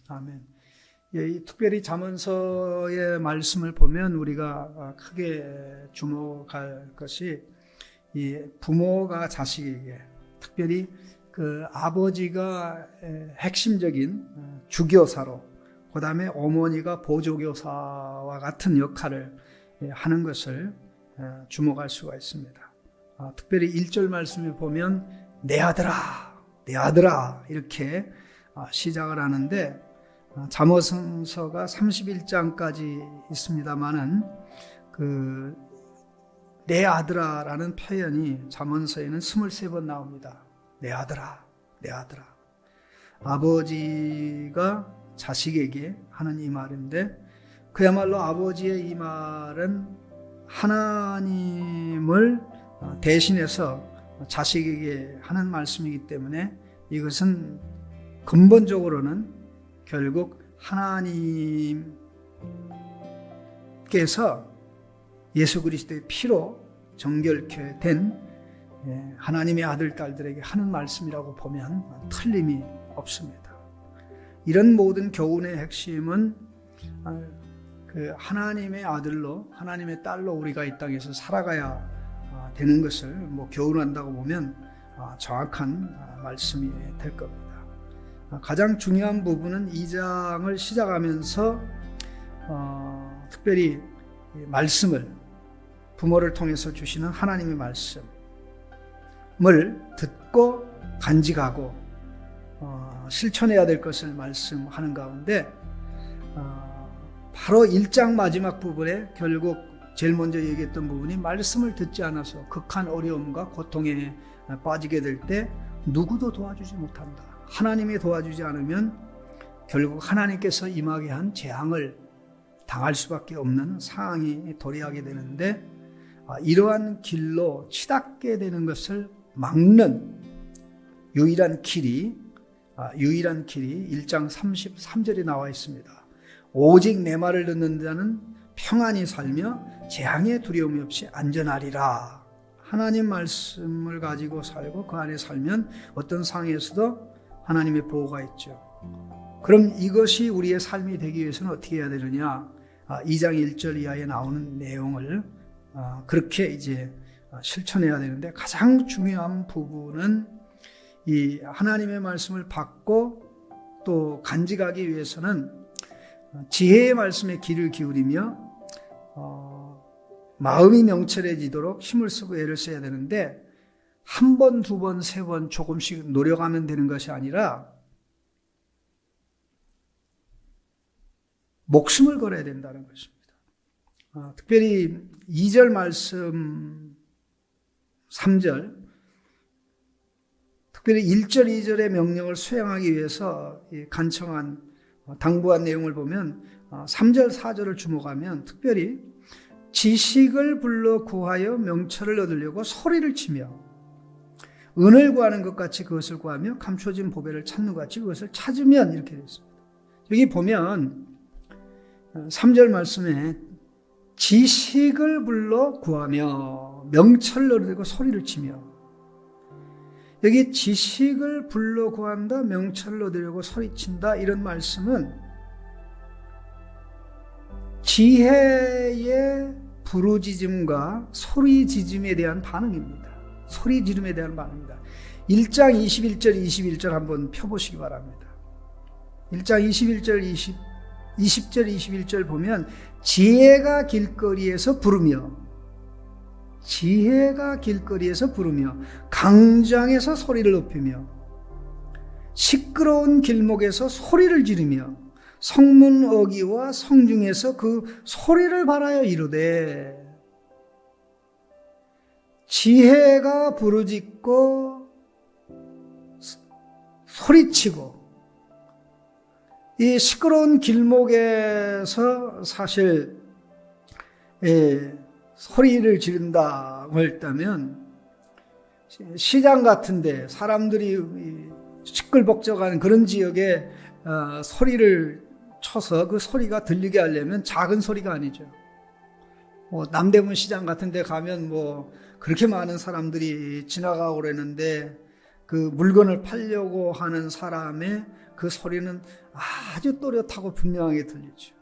아멘. 예, 특별히 잠언서의 말씀을 보면 우리가 크게 주목할 것이 이 부모가 자식에게, 특별히 그 아버지가 핵심적인 주교사로, 그 다음에 어머니가 보조교사와 같은 역할을 하는 것을 주목할 수가 있습니다. 특별히 1절 말씀을 보면 내 아들아, 내 아들아 이렇게 시작을 하는데, 잠언서가 31장까지 있습니다만은 내 아들아라는 표현이 잠언서에는 23번 나옵니다. 내 아들아, 내 아들아. 아버지가 자식에게 하는 이 말인데, 그야말로 아버지의 이 말은 하나님을 대신해서 자식에게 하는 말씀이기 때문에 이것은 근본적으로는 결국 하나님께서 예수 그리스도의 피로 정결케 된 하나님의 아들, 딸들에게 하는 말씀이라고 보면 틀림이 없습니다. 이런 모든 교훈의 핵심은 그 하나님의 아들로, 하나님의 딸로 우리가 이 땅에서 살아가야 되는 것을 교훈한다고 보면 정확한 말씀이 될 겁니다. 가장 중요한 부분은 2장을 시작하면서 특별히 말씀을, 부모를 통해서 주시는 하나님의 말씀을 듣고 간직하고 실천해야 될 것을 말씀하는 가운데, 바로 1장 마지막 부분에 결국 제일 먼저 얘기했던 부분이, 말씀을 듣지 않아서 극한 어려움과 고통에 빠지게 될 때 누구도 도와주지 못한다. 하나님이 도와주지 않으면 결국 하나님께서 임하게 한 재앙을 당할 수밖에 없는 상황이 도래하게 되는데, 이러한 길로 치닫게 되는 것을 막는 유일한 길이 1장 33절에 나와 있습니다. 오직 내 말을 듣는 자는 평안히 살며 재앙의 두려움이 없이 안전하리라. 하나님 말씀을 가지고 살고 그 안에 살면 어떤 상황에서도 하나님의 보호가 있죠. 그럼 이것이 우리의 삶이 되기 위해서는 어떻게 해야 되느냐? 2장 1절 이하에 나오는 내용을 그렇게 이제 실천해야 되는데, 가장 중요한 부분은 이 하나님의 말씀을 받고 또 간직하기 위해서는 지혜의 말씀에 귀를 기울이며 마음이 명철해지도록 힘을 쓰고 애를 써야 되는데, 한 번, 두 번, 세 번 조금씩 노력하면 되는 것이 아니라 목숨을 걸어야 된다는 것입니다. 특별히 2절 말씀, 3절, 특별히 1절, 2절의 명령을 수행하기 위해서 간청한, 당부한 내용을 보면 3절, 4절을 주목하면 특별히 지식을 불러 구하여 명철을 얻으려고 소리를 치며 은을 구하는 것 같이 그것을 구하며 감춰진 보배를 찾는 것 같이 그것을 찾으면, 이렇게 되어 있습니다. 여기 보면 3절 말씀에 지식을 불러 구하며 명철을 얻으려고 소리를 치며, 여기 지식을 불러 구한다, 명철을 얻으려고 소리친다, 이런 말씀은 지혜의 부르짖음과 소리짖음에 대한 반응입니다. 소리 지름에 대한 반응입니다. 1장 21절 21절 한번 펴보시기 바랍니다. 1장 21절 20절 21절 보면 지혜가 길거리에서 부르며, 지혜가 길거리에서 부르며 강장에서 소리를 높이며 시끄러운 길목에서 소리를 지르며 성문 어귀와 성중에서 그 소리를 발하여 이르되, 지혜가 부르짖고 소리치고, 이 시끄러운 길목에서 사실 소리를 지른다고 했다면, 시장 같은데 사람들이 시끌벅적한 그런 지역에 소리를 쳐서 그 소리가 들리게 하려면 작은 소리가 아니죠. 남대문 시장 같은 데 가면 그렇게 많은 사람들이 지나가고 그러는데, 그 물건을 팔려고 하는 사람의 그 소리는 아주 또렷하고 분명하게 들리죠.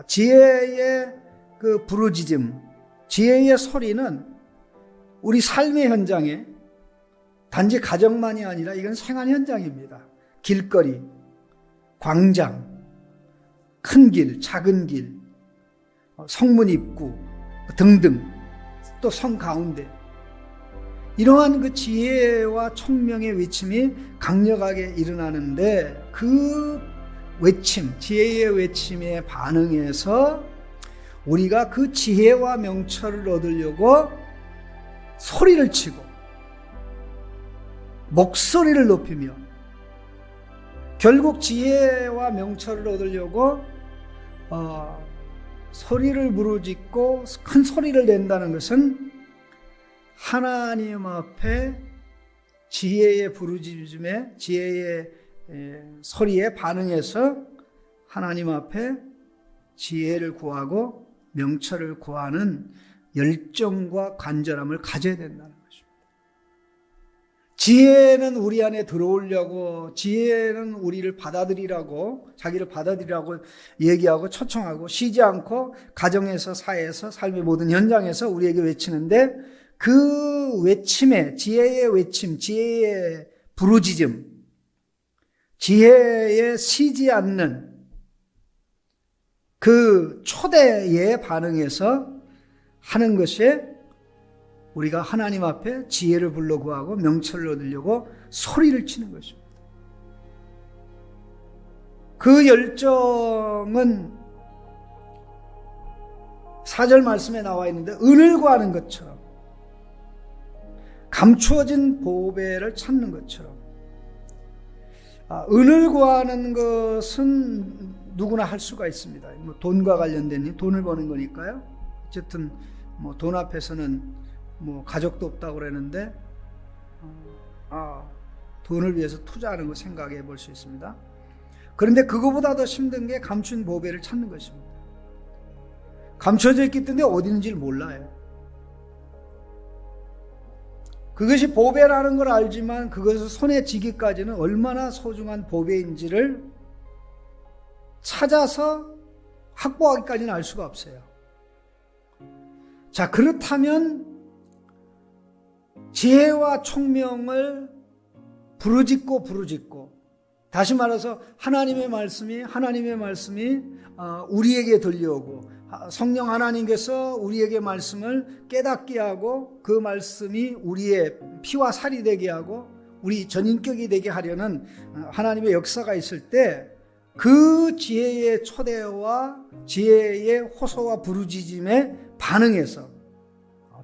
지혜의 그 부르짖음, 지혜의 소리는 우리 삶의 현장에 단지 가정만이 아니라 이건 생활 현장입니다. 길거리, 광장, 큰 길, 작은 길, 성문 입구 등등, 또 성 가운데, 이러한 그 지혜와 총명의 외침이 강력하게 일어나는데, 그 외침, 지혜의 외침에 반응해서 우리가 그 지혜와 명철을 얻으려고 소리를 치고 목소리를 높이며, 결국 지혜와 명철을 얻으려고 소리를 부르짖고 큰 소리를 낸다는 것은 하나님 앞에 지혜의 부르짖음에, 지혜의 소리에 반응해서 하나님 앞에 지혜를 구하고 명철을 구하는 열정과 간절함을 가져야 된다는 것입니다. 지혜는 우리 안에 들어오려고, 지혜는 우리를 받아들이라고, 자기를 받아들이라고 얘기하고 초청하고 쉬지 않고 가정에서, 사회에서, 삶의 모든 현장에서 우리에게 외치는데, 그 외침에, 지혜의 외침, 지혜의 부르짖음, 지혜에 쉬지 않는 그 초대에 반응해서 하는 것이 우리가 하나님 앞에 지혜를 불러 구하고 명철을 얻으려고 소리를 치는 것입니다. 그 열정은 4절 말씀에 나와 있는데, 은을 구하는 것처럼, 감추어진 보배를 찾는 것처럼. 은을 구하는 것은 누구나 할 수가 있습니다. 돈과 관련된 일, 돈을 버는 거니까요. 어쨌든 돈 앞에서는 가족도 없다고 그러는데 돈을 위해서 투자하는 거 생각해 볼 수 있습니다. 그런데 그거보다 더 힘든 게 감춘 보배를 찾는 것입니다. 감춰져 있기 때문에 어디 있는지를 몰라요. 그것이 보배라는 걸 알지만 그것을 손에 쥐기까지는 얼마나 소중한 보배인지를 찾아서 확보하기까지는 알 수가 없어요. 자, 그렇다면 지혜와 총명을 부르짖고 다시 말해서 하나님의 말씀이 우리에게 들려오고, 성령 하나님께서 우리에게 말씀을 깨닫게 하고 그 말씀이 우리의 피와 살이 되게 하고 우리 전인격이 되게 하려는 하나님의 역사가 있을 때, 그 지혜의 초대와 지혜의 호소와 부르짖음에 반응해서,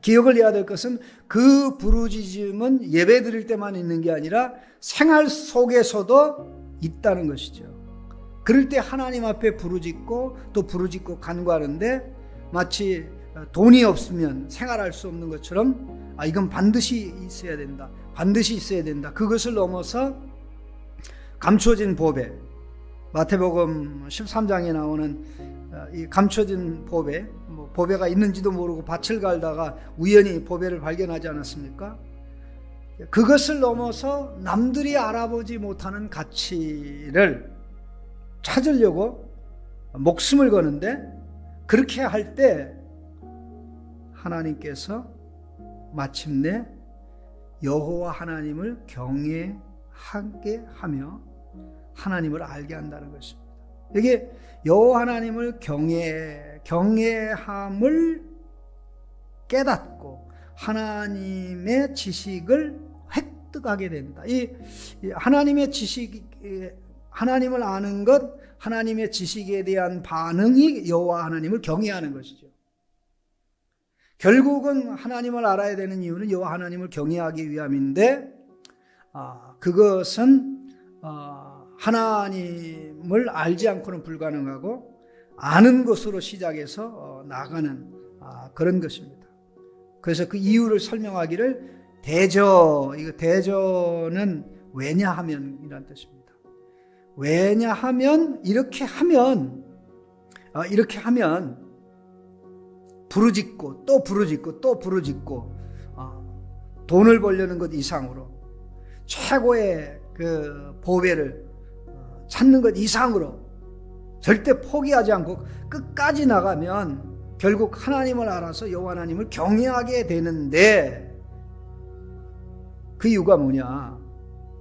기억을 해야 될 것은 그 부르짖음은 예배 드릴 때만 있는 게 아니라 생활 속에서도 있다는 것이죠. 그럴 때 하나님 앞에 부르짖고 또 부르짖고 간구하는데, 마치 돈이 없으면 생활할 수 없는 것처럼 이건 반드시 있어야 된다, 반드시 있어야 된다. 그것을 넘어서 감추어진 보배, 마태복음 13장에 나오는 이 감춰진 보배, 보배가 있는지도 모르고 밭을 갈다가 우연히 보배를 발견하지 않았습니까? 그것을 넘어서 남들이 알아보지 못하는 가치를 찾으려고 목숨을 거는데, 그렇게 할 때 하나님께서 마침내 여호와 하나님을 경외하게 하며 하나님을 알게 한다는 것입니다. 이게 여호와 하나님을 경외함을 깨닫고 하나님의 지식을 획득하게 된다. 이 하나님의 지식, 하나님을 아는 것, 하나님의 지식에 대한 반응이 여호와 하나님을 경외하는 것이죠. 결국은 하나님을 알아야 되는 이유는 여호와 하나님을 경외하기 위함인데, 그것은 하나님을 알지 않고는 불가능하고 아는 것으로 시작해서 나가는 그런 것입니다. 그래서 그 이유를 설명하기를 대저는 왜냐하면이라는 뜻입니다. 왜냐하면 이렇게 하면 부르짖고 또 부르짖고 돈을 벌려는 것 이상으로 최고의 그 보배를 찾는 것 이상으로 절대 포기하지 않고 끝까지 나가면 결국 하나님을 알아서 여호와 하나님을 경외하게 되는데, 그 이유가 뭐냐?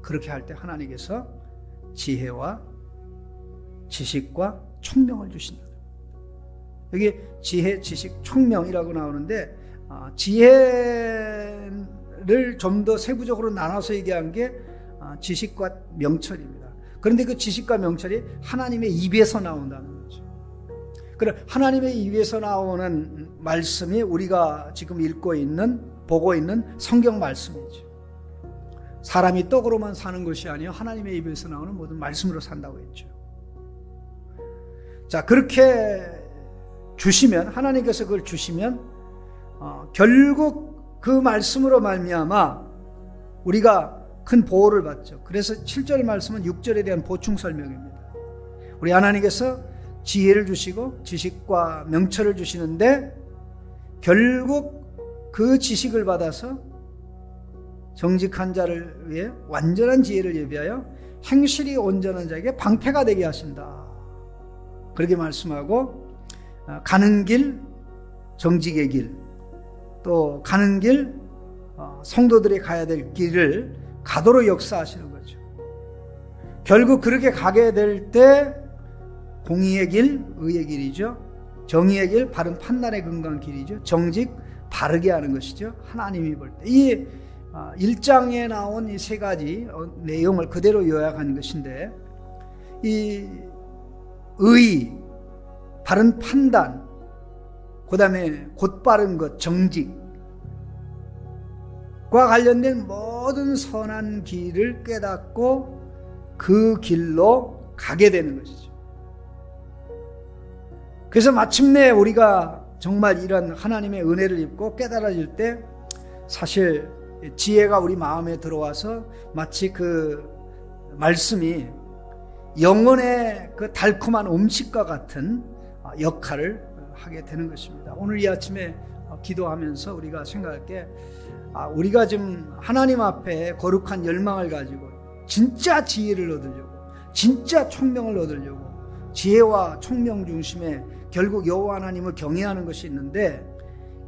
그렇게 할 때 하나님께서 지혜와 지식과 총명을 주신다. 여기 지혜, 지식, 총명이라고 나오는데, 지혜를 좀 더 세부적으로 나눠서 얘기한 게 지식과 명철입니다. 그런데 그 지식과 명철이 하나님의 입에서 나온다는 거죠. 그럼 하나님의 입에서 나오는 말씀이 우리가 지금 읽고 있는, 보고 있는 성경 말씀이죠. 사람이 떡으로만 사는 것이 아니요 하나님의 입에서 나오는 모든 말씀으로 산다고 했죠. 자, 그렇게 주시면, 하나님께서 그걸 주시면 결국 그 말씀으로 말미암아 우리가 큰 보호를 받죠. 그래서 7절 말씀은 6절에 대한 보충 설명입니다. 우리 하나님께서 지혜를 주시고 지식과 명철을 주시는데, 결국 그 지식을 받아서 정직한 자를 위해 완전한 지혜를 예비하여 행실이 온전한 자에게 방패가 되게 하신다. 그렇게 말씀하고, 가는 길, 정직의 길, 또 가는 길, 성도들이 가야 될 길을 가도록 역사하시는 거죠. 결국 그렇게 가게 될 때 공의의 길, 의의 길이죠. 정의의 길, 바른 판단의 근거한 길이죠. 정직, 바르게 하는 것이죠. 하나님이 볼 때. 이 1장에 나온 이 세 가지 내용을 그대로 요약한 것인데, 이 의, 바른 판단, 그 다음에 곧바른 것, 정직과 관련된 모든 선한 길을 깨닫고 그 길로 가게 되는 것이죠. 그래서 마침내 우리가 정말 이런 하나님의 은혜를 입고 깨달아질 때, 사실 지혜가 우리 마음에 들어와서 마치 그 말씀이 영혼의 그 달콤한 음식과 같은 역할을 하게 되는 것입니다. 오늘 이 아침에 기도하면서 우리가 생각할 게, 우리가 지금 하나님 앞에 거룩한 열망을 가지고 진짜 지혜를 얻으려고, 진짜 총명을 얻으려고, 지혜와 총명 중심에 결국 여호와 하나님을 경외하는 것이 있는데,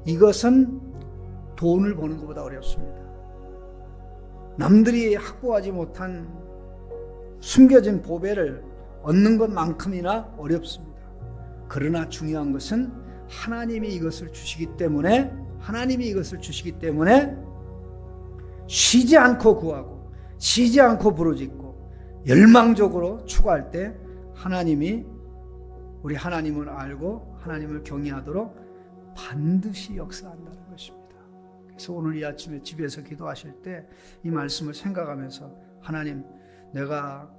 이것은 돈을 버는 것보다 어렵습니다. 남들이 확보하지 못한 숨겨진 보배를 얻는 것만큼이나 어렵습니다. 그러나 중요한 것은 하나님이 이것을 주시기 때문에, 쉬지 않고 구하고 쉬지 않고 부르짖고 열망적으로 추구할 때 하나님이, 우리 하나님을 알고 하나님을 경외하도록 반드시 역사한다는 것입니다. 그래서 오늘 이 아침에 집에서 기도하실 때 이 말씀을 생각하면서, 하나님, 내가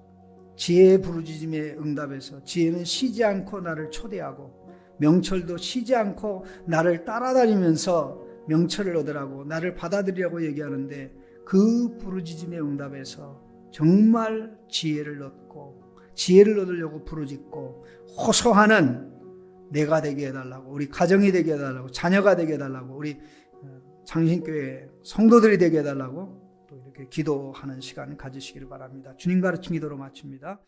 지혜의 부르짖음에 응답해서, 지혜는 쉬지 않고 나를 초대하고 명철도 쉬지 않고 나를 따라다니면서 명철을 얻으라고, 나를 받아들이라고 얘기하는데, 그 부르짖음에 응답해서 정말 지혜를 얻고 지혜를 얻으려고 부르짖고 호소하는 내가 되게 해달라고, 우리 가정이 되게 해달라고, 자녀가 되게 해달라고, 우리 장신교회 성도들이 되게 해달라고 또 이렇게 기도하는 시간 가지시기를 바랍니다. 주님 가르친 기도로 마칩니다.